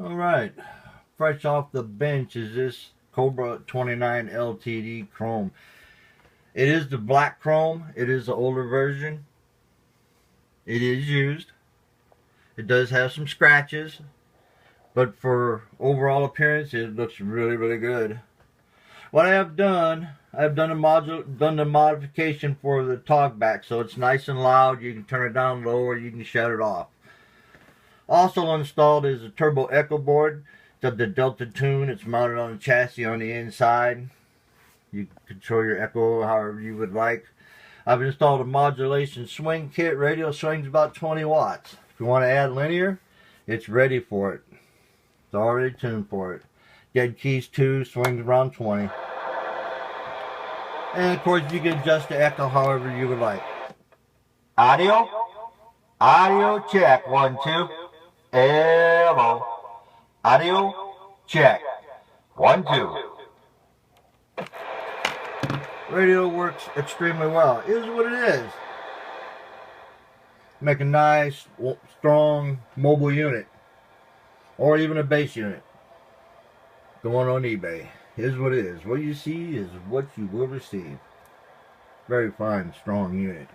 Alright, fresh off the bench is this Cobra 29 LTD chrome. It is the black chrome. It is the older version. It is used. It does have some scratches, but for overall appearance it looks really good. What I have done, I've done the modification for the talkback, so it's nice and loud. You can turn it down low or you can shut it off. Also installed is a turbo echo board. It's the Delta tune. It's mounted on the chassis on the inside. You can control your echo however you would like. I've installed a modulation swing kit. Radio swings about 20 watts. If you want to add linear, it's ready for it. It's already tuned for it. Dead keys 2, swings around 20. And of course you can adjust the echo however you would like. Audio? Audio check. 1, 2. Hello. Audio check. 1, 2. Radio works extremely well. It is what it is. Make a nice, strong mobile unit. Or even a base unit. Going on eBay. Here's what it is. What you see is what you will receive. Very fine, strong unit.